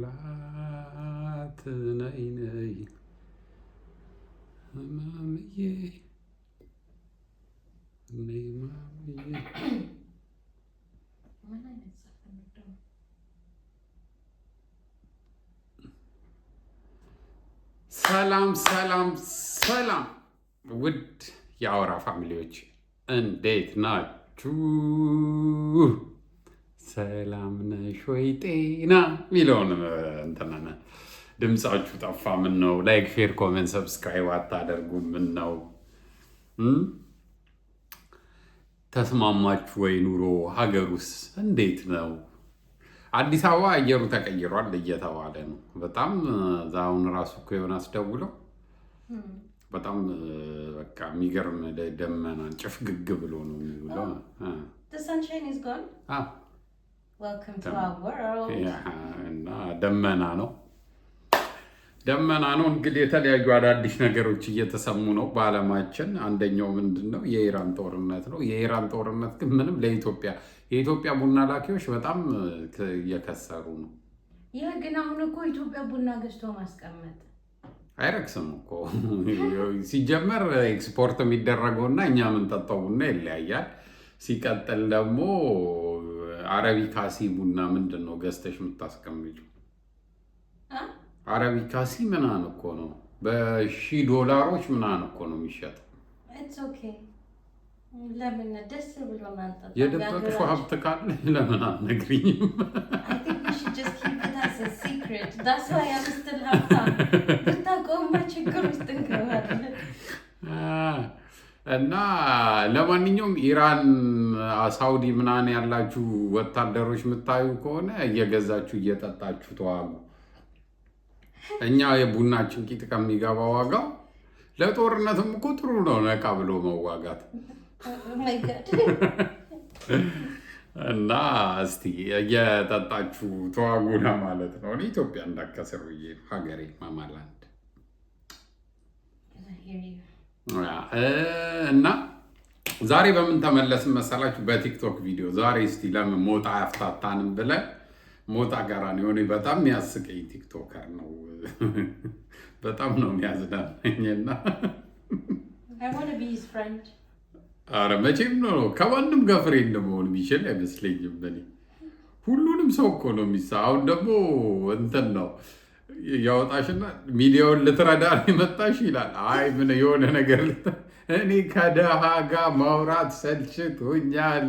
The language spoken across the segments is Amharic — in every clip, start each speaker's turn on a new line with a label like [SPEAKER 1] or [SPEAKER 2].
[SPEAKER 1] ላት ነይ ነይ ማምዬ ነይ ማምዬ ሰላም ሰላም ሰላም ውድ የአውራ ፋሚሊዎች እንዴት ናችሁ? ሰላም ነሽ ወይ? ጤና ሚለውን እንተናነ ድምጻችሁ ጠፋ። ምን ነው? ላይክ፣ ሼር፣ ኮሜንት፣ ሰብስክራይብ አታደርጉም? ምን ነው? ተስማማችሁ ወይ? ኑሮ ሀገሩስ እንዴት ነው? አዲስ አበባ አየሩ ተቀይሯል እየተባለ ነው። በጣም ዛውን ራሱ እኮ የሆነ አስደውለው በጣም በቃ የሚገርም ደመና ጭፍግግ ብሎ ነው የሚውለው።
[SPEAKER 2] The sunshine is gone. Welcome to our world.
[SPEAKER 1] እና ደመና ነው እንግዲህ የተለያዩ አዳዲስ ነገሮች እየተሰሙ ነው በዓለማችን። አንደኛው ምንድነው? የኢራን ጦርነት ነው። የኢራን ጦርነት ግን ምንም የኢትዮጵያ ቡና ላኪዎች በጣም እየከሰሩ ነው።
[SPEAKER 2] ያ ግን አሁን እኮ ኢትዮጵያ ቡና ገዝቶ ማስቀመጥ
[SPEAKER 1] አይረክስም እኮ ሲጀመር ኤክስፖርት የሚደረገውና እኛ የምንጠጣው ቡና ይለያያል። ሲቀጥል ደግሞ አረቢካሲ ቡና ምንድን ነው ገዝተሽ የምታስቀምጪው? አረቢካሲ ምናምን እኮ ነው $1000 ምናምን እኮ ነው የሚሸጠው።
[SPEAKER 2] ለምን ደስ ብሎ ማንጠጣ?
[SPEAKER 1] የደበቅሽው ሀብት ካለ ለምን አትነግሪኝም? እና ለማንኛውም ኢራን፣ ሳውዲ ምናምን ያላችሁ ወታደሮች የምታዩ ከሆነ እየገዛችሁ እየጠጣችሁ ተዋጉ። እኛ የቡናችን ቂጥ ከሚገባ ዋጋው ለጦርነትም እኮ ጥሩ ነው ነቃ ብሎ መዋጋት። እና እስቲ እየጠጣችሁ ተዋጉ ለማለት ነው። እኔ ኢትዮጵያ እንዳከስር ብዬ ሀገሬ ማማላንድ እና ዛሬ በምን ተመለስን መሰላችሁ? በቲክቶክ ቪዲዮ። ዛሬ እስቲ ለምን ሞጣ ያፍታታንም ብለን ሞጣ ጋራ ነው የሆነ በጣም የሚያስቀኝ ቲክቶከር ነው። በጣም ነው የሚያዝናናኝና አረ መቼም ነው ከማንም ጋር ፍሬንድ መሆን የሚችል አይመስለኝም። እኔ ሁሉንም ሰው እኮ ነው የሚሳ አሁን ደግሞ እንትን ነው ያወጣሽና ሚዲያውን ልትረዳ መጣሽ ይላል። አይ ምን የሆነ ነገር እኔ ከደሃ ጋር ማውራት ሰልችቶኛል።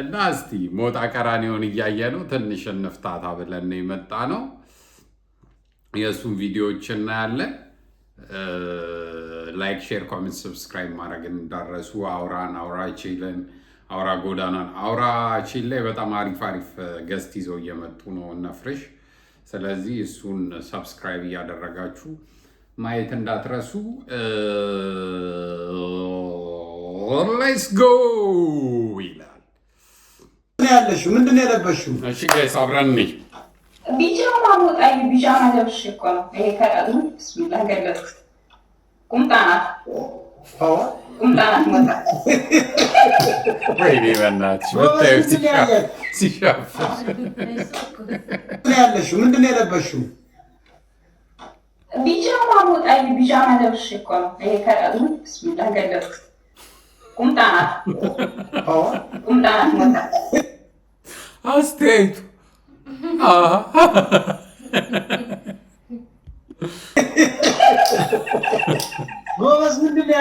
[SPEAKER 1] እና እስቲ ሞጣ ቀራኒዮን እያየ ነው ትንሽ እንፍታታ ብለን ነው የመጣ ነው። የእሱን ቪዲዮዎች እናያለን። ላይክ፣ ሼር፣ ኮሜንት፣ ሰብስክራይብ ማድረግ እንዳረሱ። አውራ ጎዳናን አውራችን ላይ በጣም አሪፍ ገስት ይዘው እየመጡ ነው እነ ፍሬሽ። ስለዚህ እሱን ሰብስክራይብ እያደረጋችሁ ማየት እንዳትረሱ። ሌትስ ጎ ይላል።
[SPEAKER 3] ያለሽው ምንድን ነው የለበሽው?
[SPEAKER 1] እሺ ጋይስ አብረን ነኝ።
[SPEAKER 4] ቢጃማ ሞጣይ ቢጃማ ለብሽ እኮ ነው ይሄ ከረዱ ብስሚላህ ገለጽኩት። ቁምጣ ናት ሞጣ።
[SPEAKER 1] ወይኔ በእናትሽ ብታዪው ሲሻፍ
[SPEAKER 3] ያለሽው ምንድን ነው የለበሽው?
[SPEAKER 4] ቢጃማ ሞጣይ ቢጃማ ለብሽ እኮ ነው ይሄ ከረዱ ብስሚላህ ገለጽኩት። ቁምጣ ናት ሞጣ።
[SPEAKER 1] አስተያየቱ
[SPEAKER 3] ጎበዝ ምንድን ነው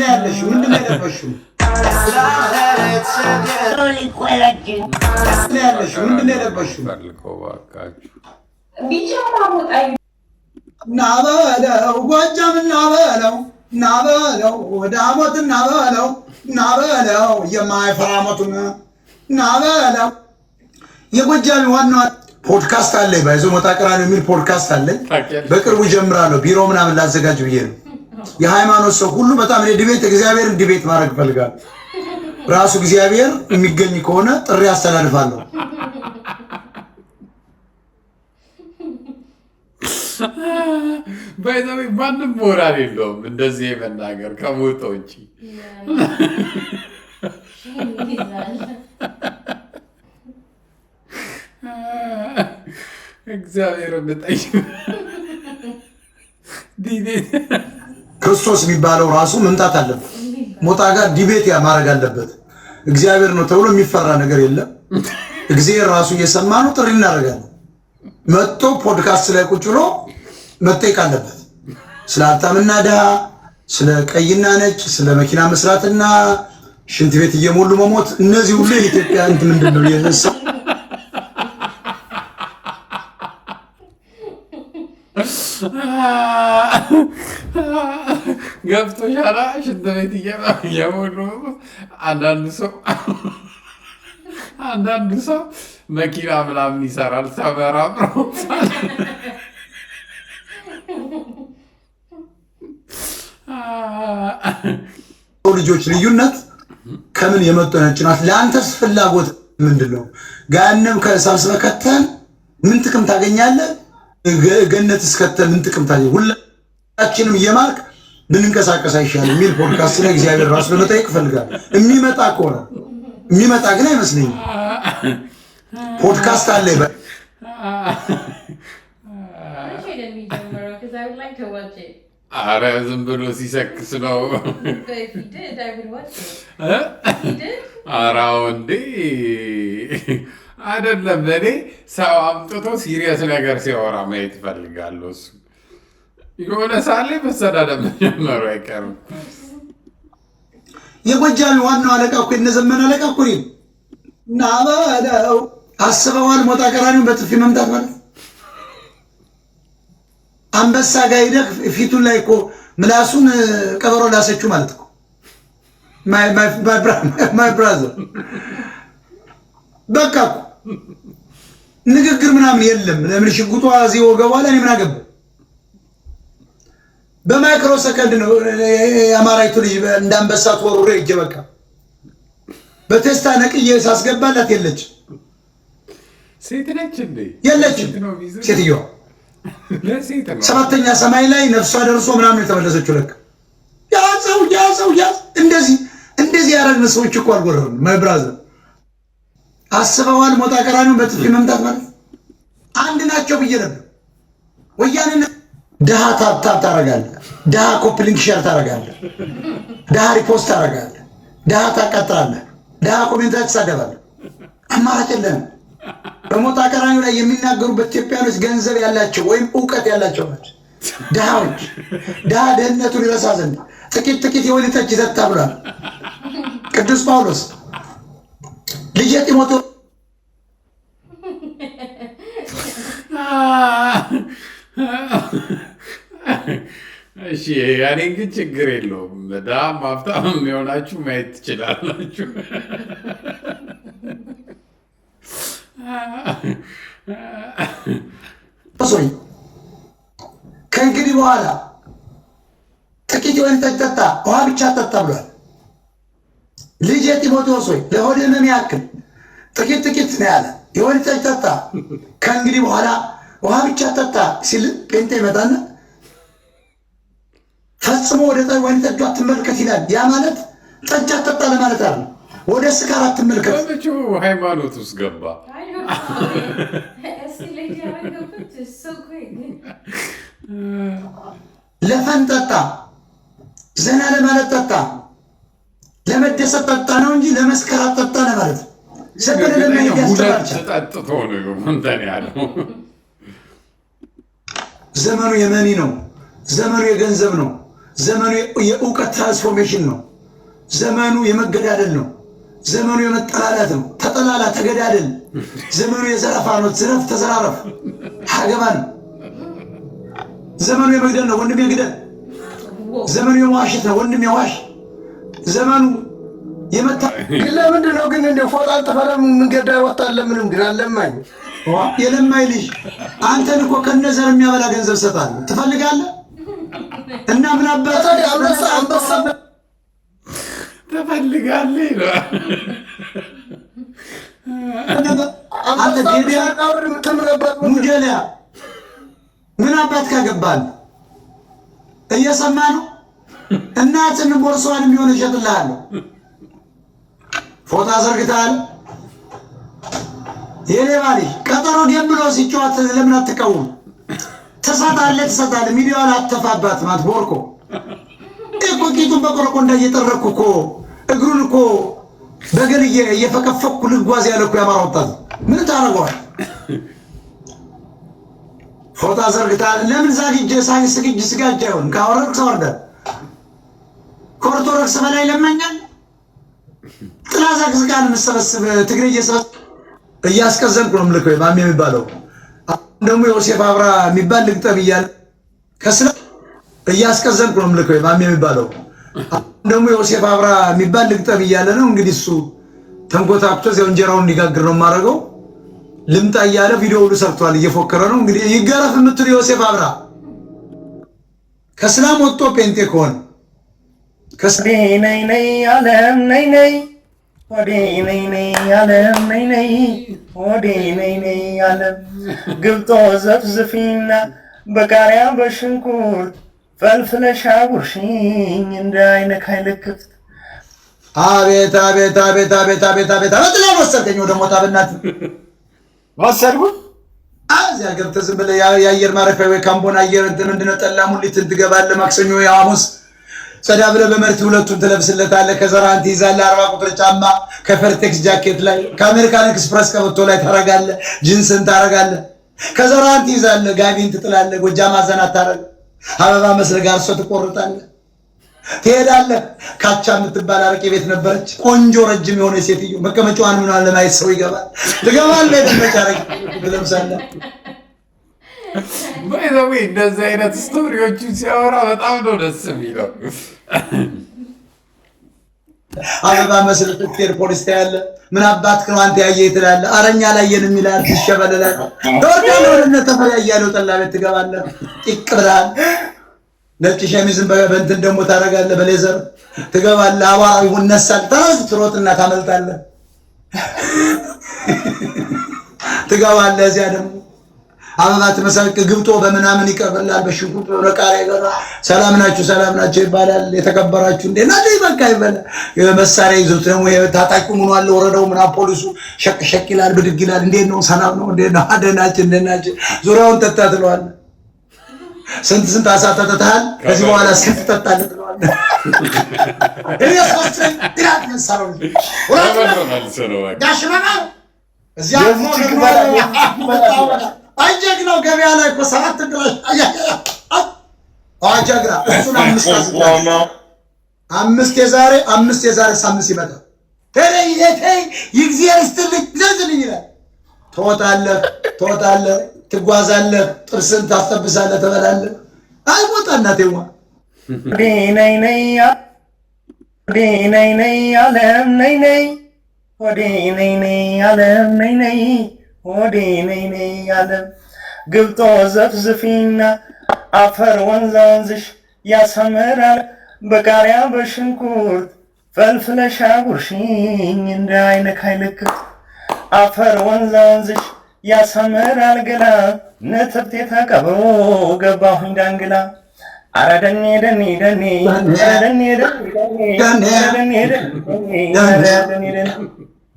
[SPEAKER 3] ያለሽው? ምንድን ነው የለበሽው? ምንድን ነው የለበሽው?
[SPEAKER 4] ቢጃማ ሞጣይ
[SPEAKER 3] ናበለው ጎጃም ናበለው ናበለው ዳሞት ናበለው የማይፈራ ሞቱን ናበለው። የጎጃም ዋና ፖድካስት አለኝ ባይዞ ሞጣ ቀራኒዮ የሚል ፖድካስት አለኝ። በቅርቡ ጀምራለሁ። ቢሮ ምናምን ላዘጋጅ ብዬ ነው። የሃይማኖት ሰው ሁሉ በጣም እግዚአብሔርን ዲቤት ማድረግ እፈልጋለሁ። ራሱ እግዚአብሔር የሚገኝ ከሆነ ጥሪ አስተላልፋለሁ።
[SPEAKER 1] ባይዘዌ ማንም ሞራል የለውም እንደዚህ የመናገር ከሞጣ ውጪ። እግዚአብሔር እንጠይቅ ዲቤት
[SPEAKER 3] ክርስቶስ የሚባለው ራሱ መምጣት አለበት። ሞጣ ጋር ዲቤት ማድረግ አለበት። እግዚአብሔር ነው ተብሎ የሚፈራ ነገር የለም። እግዚአብሔር ራሱ እየሰማ ነው። ጥሪ እናደርጋለን። መጥቶ ፖድካስት ላይ ቁጭ ብሎ መጠየቅ አለበት። ስለ ሀብታምና ድሃ፣ ስለ ቀይና ነጭ፣ ስለ መኪና መስራትና ሽንት ቤት እየሞሉ መሞት፣ እነዚህ ሁሉ የኢትዮጵያ እንትን ምንድን ነው የነሳ
[SPEAKER 1] ገብቶሻል። ሽንት ቤት እየሞሉ አንዳንዱ ሰው መኪና ምናምን ይሰራል ተመራምሮ
[SPEAKER 3] ልጆች ልዩነት ከምን የመጡ ነጭ ናት። ለአንተስ ፍላጎት ምንድን ነው? ገሃነም ከሰብስበህ ከተን ምን ጥቅም ታገኛለህ? ገነት እስከተን ምን ጥቅም ታገኛለህ? ሁላችንም እየማርክ ብንንቀሳቀስ አይሻልም የሚል ፖድካስት ላይ እግዚአብሔር ራሱ ለመጠየቅ እፈልጋለሁ። የሚመጣ ከሆነ የሚመጣ ግን አይመስለኝም። ፖድካስት አለ ይበል
[SPEAKER 1] አረ ዝም ብሎ ሲሰክስ ነው። አራው እንዴ አይደለም። እኔ ሰው አምጥቶ ሲሪየስ ነገር ሲያወራ ማየት እፈልጋለሁ። እሱ የሆነ ሳሌ መሰዳደብ መጀመሩ አይቀርም።
[SPEAKER 3] የጎጃሚ ዋናው አለቃ እኮ የነዘመን አለቃ እኮ ናበለው አስበዋል። ሞጣ ቀራኒውን በጥፊ መምታት ማለት አንበሳ ጋር ሄደህ ፊቱን ላይ እኮ ምላሱን ቀበሮ ላሰችው ማለት እኮ ማይ ብራዘር በቃ እኮ ንግግር ምናምን የለም። ለምን ሽጉጧ እዚህ ወገቧ ላይ ምን አገባ? በማይክሮ ሰከንድ ነው የአማራይቱ ልጅ እንዳንበሳ ተወርሮ እጄ በቃ በቴስታ ነቅዬ ሳስገባላት የለች።
[SPEAKER 1] ሴት ነች እንዴ?
[SPEAKER 3] የለችም ሴትዮዋ። ሰባተኛ ሰማይ ላይ ነፍሷ ደርሶ ምናምን የተመለሰችው ለካ ያዘው እንደዚህ ያደረግን ሰዎች እኮ አልጎረም። ማይ ብራዘር አስበዋል። ሞጣ ቀራኒውን በጥፊ መምታት ማለት አንድ ናቸው ብዬ ነበር። ወያኔ ድሃ ታብታብ ታደርጋለህ፣ ድሃ ኮፕሊንግ ሼር ታደርጋለህ፣ ድሃ ሪፖስት ታደርጋለህ፣ ድሃ ታቃጥላለህ፣ ድሃ ኮሜንት ትሳደባለህ። አማራጭ የለህም። በሞጣ ቀራኒው ላይ የሚናገሩበት ኢትዮጵያኖች ገንዘብ ያላቸው ወይም እውቀት ያላቸው ናቸው። ድሃዎች ድሃ ድህነቱን ይረሳ ዘንድ ጥቂት የወይን ጠጅ ይጠጣ ብሏል ቅዱስ ጳውሎስ። ልጄ ጢሞቴዎስ
[SPEAKER 1] እሺ ያኔ ግን ችግር የለውም። በጣም ሀብታም የሚሆናችሁ ማየት ትችላላችሁ።
[SPEAKER 3] ከእንግዲህ በኋላ ጥቂት የወይን ጠጅ ጠጣ፣ ውሃ ብቻ ጠጣ ብሏል። ልጄ ጢሞቴዎስ ሆይ ለሆድ ሕመም ያክል ጥቂት ነው ያለ። የወይን ጠጅ ጠጣ፣ ከእንግዲህ በኋላ ውሃ ብቻ ጠጣ ሲል ጴንጤ ይመጣና ፈጽሞ ወደ ወይን ጠጁ አትመልከት ይላል። ያ ማለት ጠጅ አትጠጣ ለማለት አለ። ወደ ስካር አትመልከት።
[SPEAKER 1] በመቼው ሃይማኖት ውስጥ ገባ?
[SPEAKER 3] ለፈን ጠጣ፣ ዘና ለማለት ጠጣ፣ ለመደሰት ጠጣ ነው እንጂ ለመስከር አትጠጣ ለማለት ነው።
[SPEAKER 1] ጠጥቶ ነው እንትን ያለው።
[SPEAKER 3] ዘመኑ የመኒ ነው። ዘመኑ የገንዘብ ነው። ዘመኑ የእውቀት ትራንስፎርሜሽን ነው። ዘመኑ የመገዳደል ነው። ዘመኑ የመጠላላት ነው። ተጠላላ፣ ተገዳደል። ዘመኑ የዘረፋ ነው። ዝረፍ፣ ተዘራረፍ፣ ሀገባን። ዘመኑ የመግደል ነው። ወንድም የግደል። ዘመኑ የመዋሸት ነው። ወንድም የዋሽ። ዘመኑ የመታ
[SPEAKER 5] ለምንድን ነው ግን እንደ ፎጣ አልተፈረም መንገድ ዳር ወጣለ? ምንም ግን አለማኝ
[SPEAKER 3] የለማኝ ልጅ አንተን እኮ ከነዘር የሚያበላ ገንዘብ ሰጣለሁ ትፈልጋለህ? እና ምን አባታ አንበሳ
[SPEAKER 1] ትፈልጋለህ ይላል።
[SPEAKER 3] አንተ ዴቢያ ሙጀሊያ ምን አባት ካገባል እየሰማ ነው። እናትን ቦርሷን የሚሆን እሸጥልሃለሁ። ፎጣ ዘርግተሃል። የሌባ ልጅ ቀጠሮ ደምሎ ሲጫወት ለምን አትቀውም? ትሰጣለህ ሚዲያውን አተፋባት ማለት ቦርኮ እኮ ቂጡን በቆረቆ እንዳየጠረኩ እኮ እግሩን እኮ በገል እየፈከፈኩ ልጓዝ ያለ እኮ ያማራ ወጣት ምን ታረጋዋል? ፎታ ዘርግታል። ለምን ዛግጄ ሳይስግጅ ስጋጅ አይሆን ካወረድክ ሰወርደ ከኦርቶዶክስ በላይ ለማኛል ጥላ ዘግዝጋን መሰበስብ ትግሬ እያስቀዘንኩ ነው ምልከው ማሚ የሚባለው ደግሞ ዮሴፍ አብራ የሚባል ልግጠም ይያል ከስለ እያስቀዘንኩ ነው ምልከው ማሚ የሚባለው ደግሞ ዮሴፍ አብራ የሚባል ልግጠም ይያለ ነው እንግዲህ እሱ ተንቆታክቶ ዘው እንጀራውን እንዲጋግር ነው ማረገው ልምጣ ይያለ ቪዲዮ ሁሉ ሰርቷል እየፎከረ ነው እንግዲህ ይገረፍ የምትል ዮሴፍ አብራ ከስላም ወጥቶ ጴንጤ ከሆነ
[SPEAKER 6] ነይ ነይ ዓለም ነይ ነይ ወዴ ነይ ነይ ዓለም ነይ ነይ ወዴ ነይ ነይ ዓለም ግብጦ ዘፍዝፊና በቃሪያ በሽንኩርት ፈልፍለሽ አጉርሽኝ እንደ አይነክ አይልክፍት
[SPEAKER 3] አቤት አቤት አቤት አቤት አቤት አቤት አቤት ላይ ወሰደኝ ወደ ሞታ በእናት
[SPEAKER 6] ወሰድኩ
[SPEAKER 3] እዚያ ገብተህ ዝም ብለህ የአየር ማረፊያ ወይ ካምቦን አየር እንትን ምንድነው ጠላ ሙሊት ትገባለህ ማክሰኞ ሐሙስ ጸዳ ብለህ በመርት ሁለቱን ትለብስለታለህ ከዘራን ትይዛለህ 40 ቁጥር ጫማ ከፈርቴክስ ጃኬት ላይ ከአሜሪካን ኤክስፕረስ ቀበቶ ላይ ታረጋለህ ጂንስን ታረጋለህ ከዘራን ትይዛለህ ጋቢን ትጥላለህ ጎጃም አዘናት ታረግ አበባ መስለ ጋር ሰው ትቆርጣለህ ትሄዳለህ ካቻ የምትባል አረቄ ቤት ነበረች ቆንጆ ረጅም የሆነ ሴትዮ መቀመጫዋን ምን አለ ማየት ሰው ይገባል ትገባለህ ተመቻረግ ትለብሳለህ
[SPEAKER 1] ባይዘው እንደዚህ አይነት ስቶሪዎች ሲያወራ በጣም ነው ደስ የሚለው
[SPEAKER 3] አበባ መስለ ትክክል ፖሊስ ታያለ ምን አባት ነው አንተ ያየ ትላለህ አረኛ ላይ የንም ይላል ትሸበለላል ዶርዳሎ ወደ ተፈያያለው ጠላ ቤት ትገባለህ ይቅራል ነጭ ሸሚዝን በእንትን ደግሞ ታረጋለህ በሌዘር ትገባለህ አዋራ ይሁን ነሳል ተራዝ ትሮጥና ታመልጣለህ ትገባለህ እዚያ ደግሞ አበባት መሳቅ ግብጦ በመናምን ይቀበላል በሽንኩርት በቃሪያ ይገራ ሰላም ናችሁ ይባላል የተከበራችሁ እንዴ ናችሁ በቃ ይበላ የመሳሪያ ይዞት ደግሞ ታጣቂ ምን አለ ወረዳው ምና ፖሊሱ ሸቅ ይላል ብድግ ይላል እንዴ ነው ሰላም ነው እንዴ ነው አደናችን ዙሪያውን ተጣጥሏል ስንት አሳተተታል ከዚህ በኋላ ስንት ተጣጥሏል እኔ ሶስት ድራክ መሳሪያ ወራጅ ጋሽማማ እዚያ ነው አጀግናው ገበያ ላይ እኮ 7 ድረስ አጀግና እሱን 5 የዛሬ ሳምንት ይመጣል ተለይ ይግዚያር ይስተልክ ዘዝልኝ ይላል ትወጣለህ ትጓዛለህ ጥርስን ታስተብሳለህ ተበላለህ አይሞታ እናቴዋ
[SPEAKER 6] ነይ ነይ ዓለም ነይ ነይ ወዴ ነይ ነይ ዓለም ነይ ነይ ወዴ ነይ ነይ ዓለም ግብጦ ዘፍዝፊና አፈር ወንዝሽ ያሰምራል በቃሪያ በሽንኩርት ፈልፍለሽ አጉርሽኝ እንደ አይነክ አይልክፍት አፈር ወንዝሽ ያሰምራል ገላ ነትብቴ ተቀብሮ ገባሁኝ ዳንግላ አረ ደኔ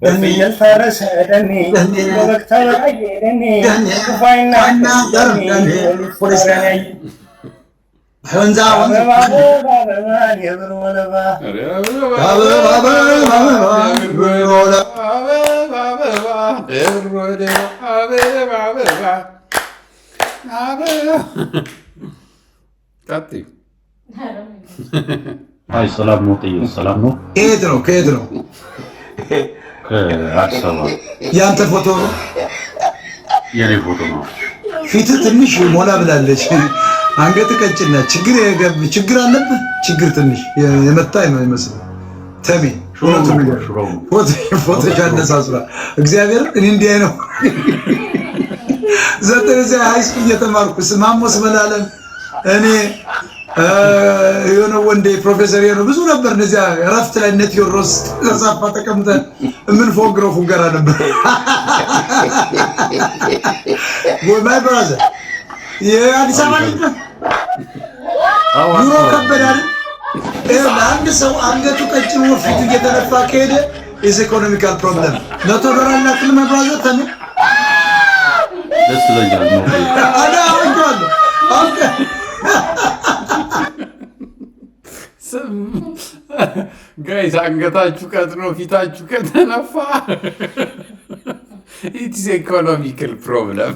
[SPEAKER 6] በፍየል ፈረሰ ደኔ በበክታ በራየ ደኔ ፋይና
[SPEAKER 3] ወንዛ
[SPEAKER 6] የብር ወለባ
[SPEAKER 7] አይ ሰላም ነው ጥዩ ሰላም ነው
[SPEAKER 3] ከየት ነው
[SPEAKER 7] ከአዲስ አበባ
[SPEAKER 3] ያንተ ፎቶ ነው
[SPEAKER 7] የኔ ፎቶ ነው
[SPEAKER 3] ፊት ትንሽ ሞላ ብላለች አንገት ቀጭና ችግር አለበት ችግር ትንሽ የመጣ ይመስል ተሜ ፎቶ ያነሳስራ እግዚአብሔር እኔ እንዲህ አይነው ዘጠኝ ሃይስኩል እየተማርኩ ማሞስ መላለም እኔ የሆነ ወንዴ ፕሮፌሰር የሆነ ብዙ ነበር እንደዚያ ረፍት ላይ ነት ዮሮስ ተሳፋ ተቀምጠን ምን ፎግረው ፉገራ ነበር ማይ ብራዘር የአዲስ አበባ ልጅ ኑሮ ከበዳል አንድ ሰው አንገቱ ቀጭን ወፍቱ እየተነፋ ከሄደ ኢኮኖሚካል ፕሮብለም $100 ላክል ማይ ብራዘር ተነ
[SPEAKER 7] ያስይዘኛል ነው
[SPEAKER 1] ጋይስ አንገታችሁ ቀጥኖ ፊታችሁ ከተነፋ ኢትስ ኢኮኖሚካል ፕሮብለም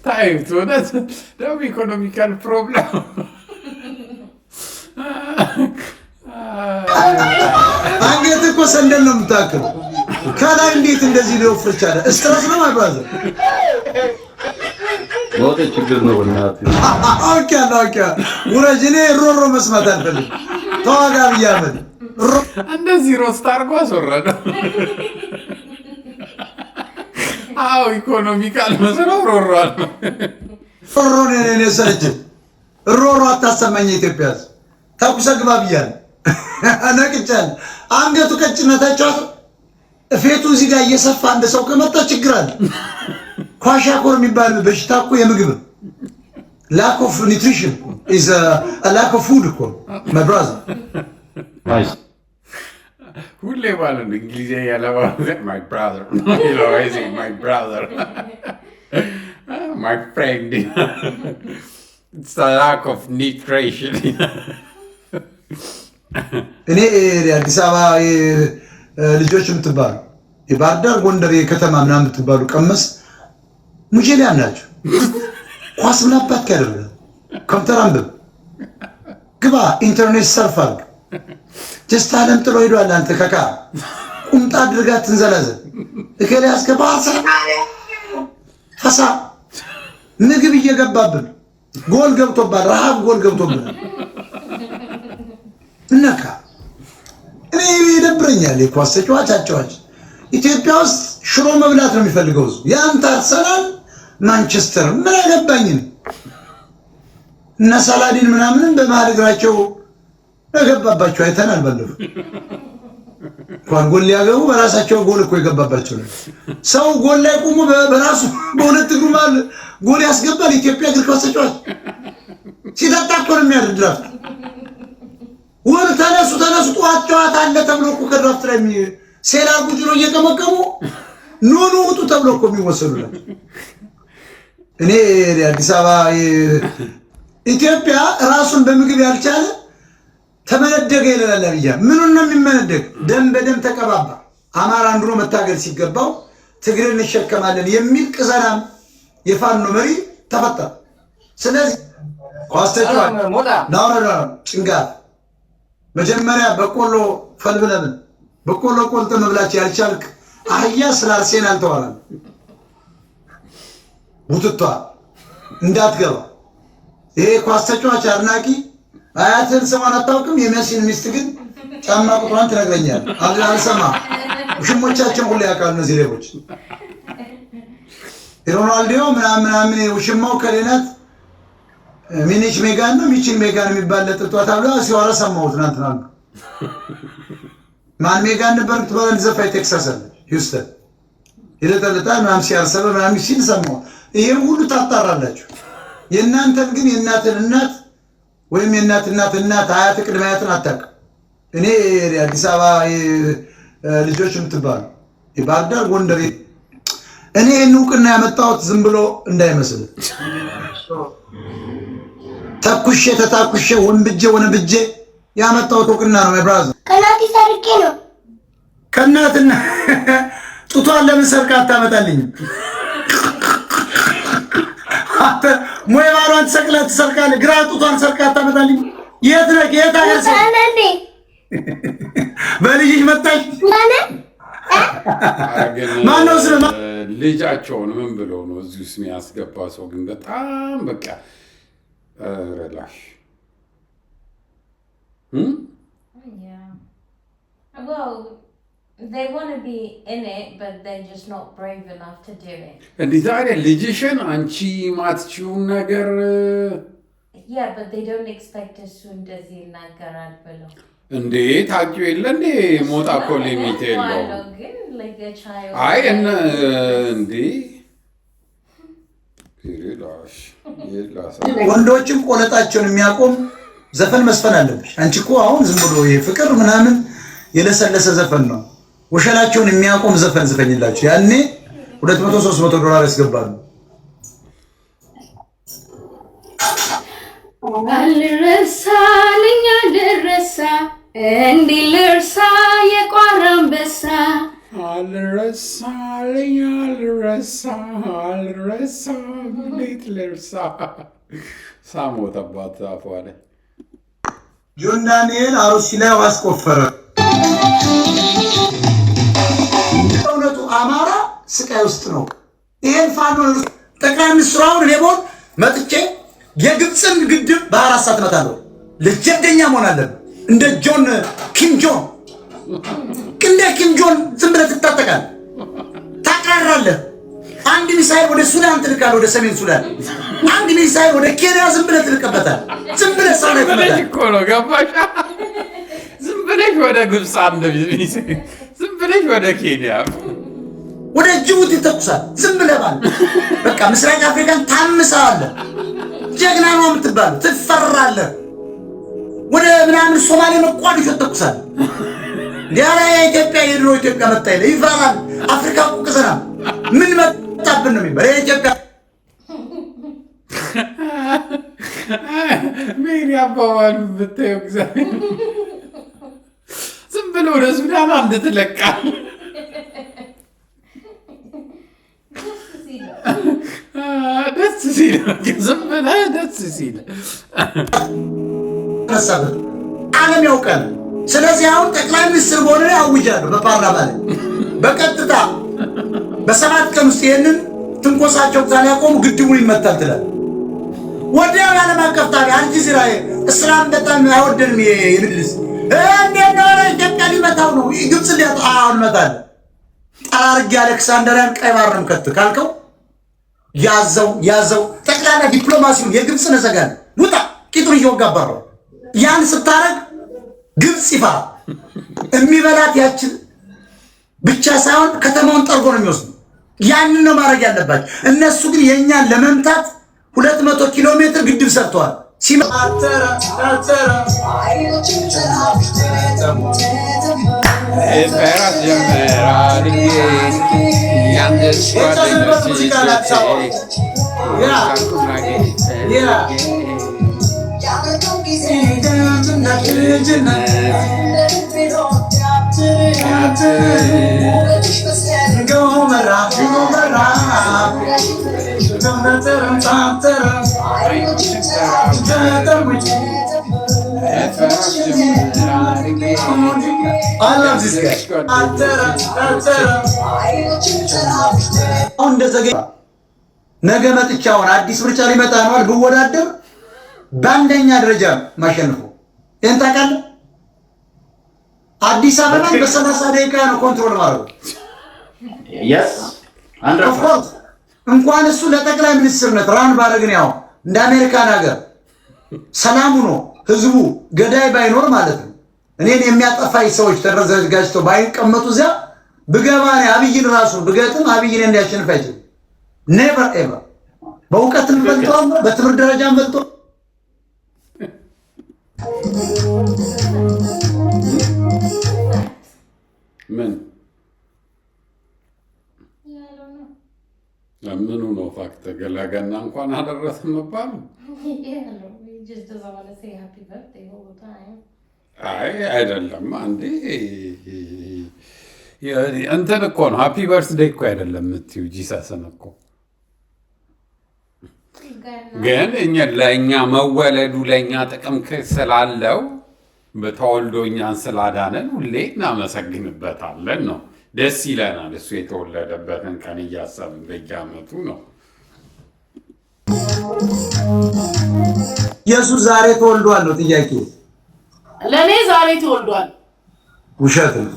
[SPEAKER 1] ታይት እውነት ደግሞ ኢኮኖሚካል ፕሮብለም
[SPEAKER 3] አንገት እኮ ሰንደል ነው የምታክለው ከላይ እንዴት እንደዚህ ሊወፍር ቻለ ስትረስ ነው ማይባዘው
[SPEAKER 7] ሞት ችግር ነው እናት
[SPEAKER 3] ኦኬ ወረጅኔ ሮሮ መስማት አልፈልግም ተዋጋ ብያመን
[SPEAKER 1] እንደዚህ ሮስት አድርጎ አስወረደው አዎ ኢኮኖሚካል መስለው ሮሯል
[SPEAKER 3] ሮሮ ነኔ ሰለች ሮሮ አታሰማኝ ኢትዮጵያ ታኩሰ ግባ ብያለሁ አናቅቻል አንገቱ ቀጭነታቸው እፌቱ እዚህ ጋር እየሰፋ እንደ ሰው ከመጣ ችግር አለ ኳሻኮር የሚባል በሽታ እኮ የምግብ lack of nutrition is a lack of food እኮ my brother
[SPEAKER 1] ሁሌ ማለት ነው እንግሊዝኛ ያለባው my brother you know I say my brother my friend it's a lack of nutrition
[SPEAKER 3] እኔ አዲስ አበባ ልጆች የምትባሉ የባህር ዳር ጎንደር የከተማ ምናምን የምትባሉ ቀመስ ሙጀሊያ ናቸው ኳስ ምናባት ካደረገ ኮምፒውተር አንብብ ግባ ኢንተርኔት ሰርፍ አድርግ ጀስት አለም ጥሎ ሄዷል አንተ ከካ ቁምጣ አድርጋ ትንዘላዘል እከሌ አስገባ ፈሳ ምግብ እየገባብን ጎል ገብቶባል ረሃብ ጎል ገብቶብን ነካ እኔ ይደብረኛል የኳስ ተጫዋች ኢትዮጵያ ውስጥ ሽሮ መብላት ነው የሚፈልገው ያንተ አርሰናል ማንቸስተር ምን አገባኝ እና ሳላዲን ምናምን በመሃል እግራቸው ገባባቸው አይተናል ባለፈው እንኳን ጎል ሊያገቡ በራሳቸው ጎል እኮ የገባባቸው ነው ሰው ጎል ላይ ቆሞ በራሱ በሁለት እግሩ ማለት ጎል ያስገባል ኢትዮጵያ እግር ኳስ ተጫዋች ሲታጣቆር የሚያድርድራፍ ወር ተነሱ ጧት ጨዋታ አለ ተብሎ እኮ ከድራፍት ላይ ሴላር ቡድኑ እየቀመቀሙ ኖ ውጡ ተብሎ እኮ የሚወሰዱ ነው እኔ አዲስ አበባ ኢትዮጵያ ራሱን በምግብ ያልቻለ ተመነደገ ይላል አብያ ምኑን ነው የሚመነደግ ደም በደም ተቀባባ አማራ አንድሮ መታገል ሲገባው ትግልን እንሸከማለን የሚል ቅዘናም የፋኖ መሪ ተፈታ ስለዚህ ኳስተጫው ናውራ ጭንጋት መጀመሪያ በቆሎ ፈልብለን በቆሎ ቆልተ መብላች ያልቻልክ አህያ ስለ አርሴናል ተዋራል ውጥቷ እንዳትገባ ይሄ ኳስ ተጫዋች አድናቂ አያትን ሰማን አታውቅም የሜሲን ሚስት ግን ጫማ ቁጥሯን ትነግረኛል አልሰማ ውሽሞቻችን ሁሉ ያውቃሉ እነዚህ ሌቦች ሮናልዲዮ ምናምን ውሽማው ከሌናት ሚኒች ሜጋን ነው ሚችን ሜጋን የሚባል ለጥጧ ታብላ ሲዋራ ሰማው ትናንትና ማን ሜጋን ነበር ትባል ዘፋይ ቴክሳስ አለ ሂውስተን ይለጠለጣ ምናምን ሲያርሰበ ምናምን ሲል ሰማው ይሄ ሁሉ ታጣራላችሁ የእናንተን ግን የእናትን እናት ወይም የእናት እናት አያት ቅድመ አያትን አታውቅ እኔ አዲስ አበባ ልጆች የምትባሉ የባህር ዳር ጎንደር እኔ እንውቅና ያመጣሁት ዝም ብሎ እንዳይመስል ተኩሼ ተታኩሼ ወንብጄ ያመጣሁት እውቅና ነው ማይብራዘር
[SPEAKER 8] ከናቲ ሰርቄ ነው
[SPEAKER 3] ከናትና ጡቷን ለምን ሰርቃ አታመጣልኝ አተ ሞይባሯን ትሰርቃለህ ግራ ጡቷን ሰርቃ አታመጣልኝ የት ነህ የት አገር ሰው በልጅሽ መጣሽ ማን ነው ስለ
[SPEAKER 1] ልጃቸውን ምን ብለው ነው እዚህ ውስጥ የሚያስገባ ሰው ግን በጣም በቃ ረላሽ
[SPEAKER 2] Yeah. Well, they want to be in it, but they're just not brave enough to do it.
[SPEAKER 1] እንዴ ታዲያ ልጅሽን አንቺ ማትችውን ነገር
[SPEAKER 2] Yeah, but they don't expect us to እንደዚህ ይናገራል ብለው
[SPEAKER 1] እንዴ ታውቂው የለ እንዴ ሞጣ እኮ ሊሚት የለው
[SPEAKER 2] ግን like a child
[SPEAKER 1] አይ እንዴ ይላሽ
[SPEAKER 3] ወንዶችም ቆለጣቸውን የሚያቆም ዘፈን መስፈን አለብሽ አንቺ እኮ አሁን ዝም ብሎ የፍቅር ምናምን የለሰለሰ ዘፈን ነው ወሸላቸውን የሚያቆም ዘፈን ዝፈኝላችሁ ያኔ $200-300 ያስገባሉ
[SPEAKER 2] አልረሳ ለኛ ደረሳ እንዲህ ልርሳ የቋራ አንበሳ
[SPEAKER 1] አልረሳ ለኛ አልረሳ እንዴት ልርሳ ሳሞተባት አፏ ላይ
[SPEAKER 3] ጆን ዳንኤል አሩሲ ላይ አስቆፈረ። እውነቱ አማራ ስቃይ ውስጥ ነው። ይሄን ፋኖ ጠቅላይ ሚኒስትሩ አሁን እኔ ቦል መጥቼ የግብፅን ግድብ በ4 ሰዓት እመታለሁ። ለጀብደኛ መሆን አለብን። እንደ ኪም ጆን ዝም ብለህ ትታጠቃለህ፣ ታቃራለህ። አንድ ሚሳይል ወደ ሱዳን ትልካለህ፣ ወደ ሰሜን ሱዳን። አንድ ሚሳይል ወደ ኬንያ ዝም ብለህ ትልቀበታለህ። ዝም ብለህ ሰው ላይ ትመታለህ
[SPEAKER 1] እኮ ነው። ገባሽ? ዝም ብለሽ ወደ ግብፅ አንድ ዝም ብለሽ ወደ ኬንያ
[SPEAKER 3] ወደ ጅቡቲ ተኩሳል። ዝም ብለህ ማለት በቃ ምስራቅ አፍሪካን ታምሳለህ። ጀግና ነው የምትባለው፣ ትፈራለህ። ወደ ምናምን ሶማሌ መቋዲሾ ተኩሳል። ዲያራ የኢትዮጵያ የድሮ ኢትዮጵያ መጣ ይለ ይፈራል። አፍሪካ ቁቅዘና ምን መጣብን ነው የሚባለው የኢትዮጵያ
[SPEAKER 1] ሜሪ አባባሉ ብታየው እግዚአብሔር ዝም ብሎ ወደ ሱዳን አንድ ትለቃል። ደስ ሲል ዝም ብለህ ደስ ሲል
[SPEAKER 3] ዓለም ያውቃል። ስለዚህ አሁን ጠቅላይ ሚኒስትር በሆነ አውጃለሁ በፓርላማ ላይ በቀጥታ በ7 ቀን ውስጥ ይሄንን ትንኮሳቸው ካላቆሙ ግድቡን ይመታል ትላል። ወዲያው ዓለም አቀፍ ጣቢያ አልጀዚራ እስላም በጣም አይወደንም ይልልስ እንዴት ነው ኢትዮጵያ ሊመታው ነው ግብጽ ሊያጣ አልመታል ጠራርግ አሌክሳንደሪያን ቀይ ባርም ከት ካልከው ያዘው ጠቅላላ ዲፕሎማሲውን የግብጽ ነዘጋን ውጣ ቂጥሩ እየወጋባረው ያን ስታረግ ግብጽ ይፋ የሚበላት ያችን ብቻ ሳይሆን ከተማውን ጠርጎ ነው የሚወስዱ። ያንን ነው ማድረግ ያለባቸው። እነሱ ግን የኛን ለመምታት 200 ኪሎ ሜትር ግድብ ሰርተዋል። ነገ መጥቻውን አዲስ ምርጫ ሊመጣ ነው ብወዳደር በአንደኛ ደረጃ ማሸነፉ ይሄን ታውቃለህ። አዲስ አበባ በ30 ደቂቃ ነው ኮንትሮል ማድረግ። እንኳን እሱ ለጠቅላይ ሚኒስትርነት ራን ባረግን ያው እንደ አሜሪካን ሀገር ሰላሙ ነው ህዝቡ ገዳይ ባይኖር ማለት ነው። እኔን የሚያጠፋይ ሰዎች ተዘጋጅተው ባይቀመጡ እዚያ ብገባ ነው አብይን ራሱ ብገጥም አብይን እንዲያሸንፍ አይችልም። ኔቨር ኤቨር። በእውቀትም በልጧል፣ በትምህርት ደረጃም በልጧል።
[SPEAKER 1] ምን ምኑ ነው ፋክት? ገላገና እንኳን አደረሰ መባሉ አይ አይደለም። አንዴ እንትን እኮ ነው ሃፒ በርትዴይ እኮ አይደለም የምትይው ጂሰስን እኮ ግን ለእኛ መወለዱ ለእኛ ጥቅም ስላለው በተወልዶ እኛን ስላዳነን ሁሌ እናመሰግንበታለን ነው። ደስ ይለናል። እሱ የተወለደበትን ቀን እያሰብን በየዓመቱ ነው።
[SPEAKER 3] ኢየሱስ ዛሬ ተወልዷል ነው ጥያቄ።
[SPEAKER 8] ለእኔ ዛሬ ተወልዷል።
[SPEAKER 3] ውሸት ነው።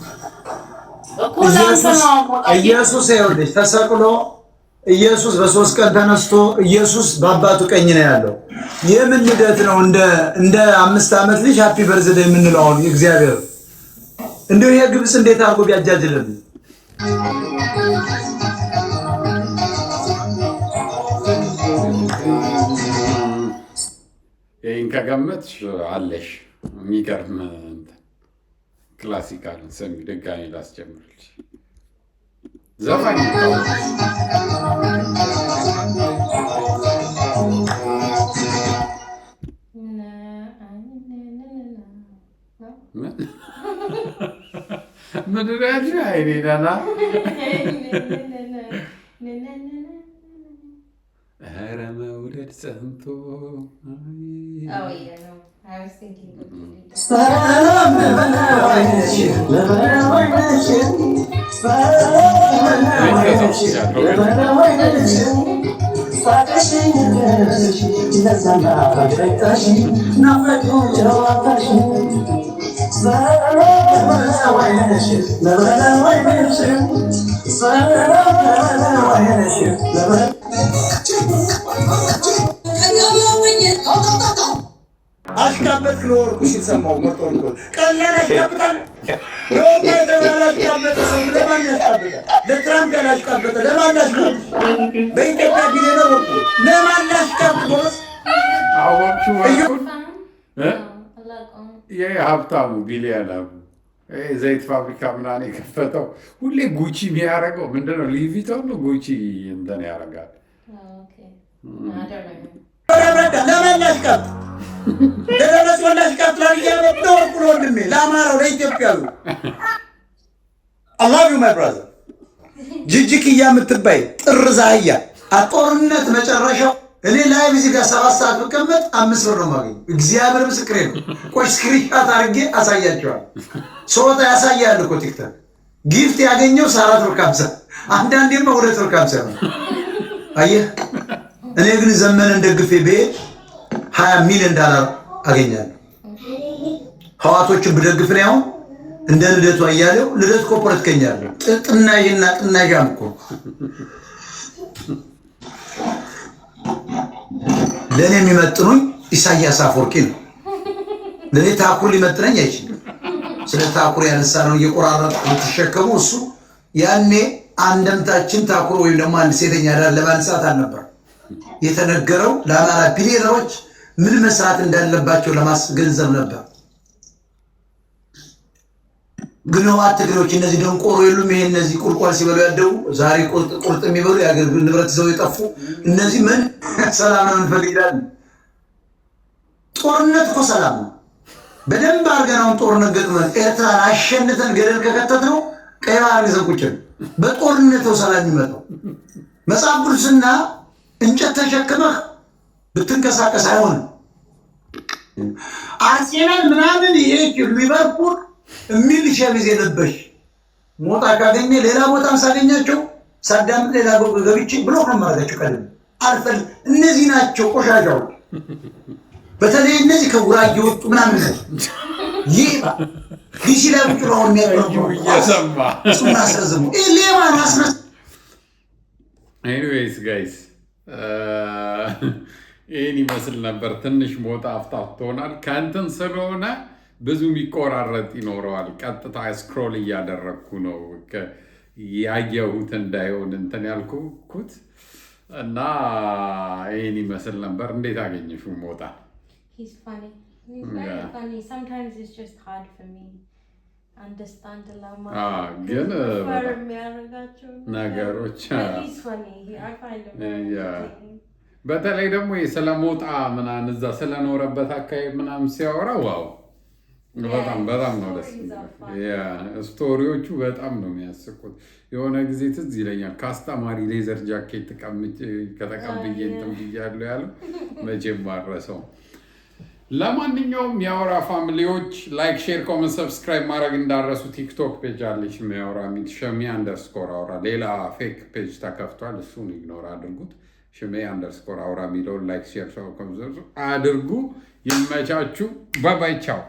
[SPEAKER 3] ኢየሱስ ይኸውልሽ ተሰቅሎ ኢየሱስ በ3 ቀን ተነስቶ ኢየሱስ በአባቱ ቀኝ ነው ያለው። የምን ልደት ነው? እንደ 5 ዓመት ልጅ ሃፒ በርዝዴይ የምንለው አሁን እግዚአብሔር እንደው ይሄ ግብጽ እንዴት አድርጎ ቢያጃጅልን
[SPEAKER 1] ይህን ከገመትሽ አለሽ የሚገርም ክላሲካል ሰሚ ድጋሚ ላስጀምርልሽ ዘፋኝ ምንድን ነው ያልሽው? አይኔ ደህና ኧረ መውደድ ጸንቶ
[SPEAKER 2] Oh yeah, no. I was thinking completely
[SPEAKER 3] አሽቃበት ለወርቁ ሲሰማው መርጦ ቀላል አሽቃበታል። ለወርቁ የተባላሽቃበት ሰው ለማን ያሽቃበታል? ለትራምፕ ያላሽቃበተ ለማን ያሽቃበታል? በኢትዮጵያ ቢሊዮነር ወርቁ ለማን ያሽቃበታል?
[SPEAKER 1] አወቅሽው?
[SPEAKER 2] alaikum.
[SPEAKER 1] የሀብታሙ ቢሊዮነሩ ዘይት ፋብሪካ ምናምን የከፈተው ሁሌ ጉቺ የሚያደርገው ምንድን ነው? ሊቪቶን ነው ጉቺ እንትን ያደርጋል።
[SPEAKER 2] Oh, okay. No, I don't know.
[SPEAKER 3] ለማን ያሽቃበታል? ለደረስ ወላሽ ካትላል ያለው ወርቁ ወንድሜ ለአማራው ለኢትዮጵያዊ I love you my brother ጅጅክያ የምትባይ ጥርዝ አህያ ጦርነት መጨረሻው እኔ ላይ እዚህ ጋር 7 ሰዓት ብቀመጥ 5 ብር ነው የማገኘው። እግዚአብሔር ምስክሬ ነው። ቆይ ስክሪንሻት አድርጌ አሳያቸዋለሁ። ሶታ ያሳያል እኮ ቲክቶክ ጊፍት ያገኘው 4 ብር 50 አንዳንዴማ 2 ብር 50 ነው። አየህ እኔ ግን ዘመንን ደግፌ ብሄድ $20 ሚሊዮን አገኛለሁ። ህዋቶችን ብደግፍ ነው አሁን እንደ ልደቱ አያሌው ልደት ኮርፖሬት ከኛለሁ ጥናይና ጥናይጋም እኮ ለኔ የሚመጥኑኝ ኢሳያስ አፈወርቂ ነው። ለኔ ታኩር ሊመጥነኝ አይችልም። ስለ ታኩር ያነሳ ነው እየቆራረጠ ተሸከሙ እሱ ያኔ አንደምታችን ታኩር ወይም ደግሞ አንድ ሴተኛ ዳር ለማንሳት አልነበር የተነገረው ለአማራ ቢሊዮነሮች ምን መስራት እንዳለባቸው ለማስገንዘብ ነበር። ግን ህወሓት ትግሬዎች እነዚህ ደንቆሮ የሉም። ይሄ እነዚህ ቁልቋል ሲበሉ ያደው ዛሬ ቁርጥ የሚበሉ የአገር ንብረት ይዘው የጠፉ እነዚህ ምን ሰላም ነው እንፈልጋለን። ጦርነት እኮ ሰላም ነው። በደንብ አድርገን ጦርነት ገጥመን ኤርትራን አሸንተን ገደል ከከተት ነው ቀይ ባህር ይዘን ቁጭ በጦርነት ነው ሰላም የሚመጣው። መጽሐፍ ቅዱስና እንጨት ተሸክመህ ብትንቀሳቀስ አይሆንም። አርሴናል ምናምን ይሄ ሊቨርፑል የሚል ሸሚዝ የለበሽ ሞጣ ካገኘ ሌላ ቦታም ሳገኛቸው ሳዳም ሌላ ገብቼ ብሎክ ነው ማድረጋቸው። ቀደም አልፈል እነዚህ ናቸው ቆሻሻዎች። በተለይ እነዚህ ከጉራጌ ወጡ ምናምን ይህ ዲሲ ላይ ቁጭ ነው የሚያቀርበው
[SPEAKER 1] እየሰማ
[SPEAKER 3] እሱን አስረዝሙ ሌባ ማስረዝ።
[SPEAKER 1] ኤኒዌይስ ጋይስ ይህን ይመስል ነበር። ትንሽ ሞጣ አፍታፍቶናል። ከእንትን ስለሆነ ብዙ የሚቆራረጥ ይኖረዋል። ቀጥታ ስክሮል እያደረግኩ ነው ያየሁት እንዳይሆን እንትን ያልኩት እና ይህን ይመስል ነበር። እንዴት አገኘሽው ሞጣ?
[SPEAKER 2] He's funny. He's very funny. Sometimes it's just hard for me. Understand a lot more.
[SPEAKER 1] ግን
[SPEAKER 2] ነገሮች he's funny. I find him very entertaining.
[SPEAKER 1] በተለይ ደግሞ ስለ ሞጣ ምናምን እዛ ስለኖረበት አካባቢ ምናምን ሲያወራ ዋው በጣም ነው ደስ ስቶሪዎቹ በጣም ነው የሚያስቁት። የሆነ ጊዜ ትዝ ይለኛል ከአስተማሪ ሌዘር ጃኬት ከተቀብዬ እንትን ብያለሁ ያለው መቼም ማረሰው። ለማንኛውም የአውራ ፋሚሊዎች ላይክ፣ ሼር፣ ኮመንት፣ ሰብስክራይብ ማድረግ እንዳረሱ። ቲክቶክ ፔጅ አለች የሚያወራ ሚል ሸሚ_አውራ ሌላ ፌክ ፔጅ ተከፍቷል። እሱን ኢግኖር አድርጉት። ሸሚ_አውራ የሚለውን ላይክ፣ ሼር አድርጉ። ይመቻችሁ። ባይ ባይ ቻው።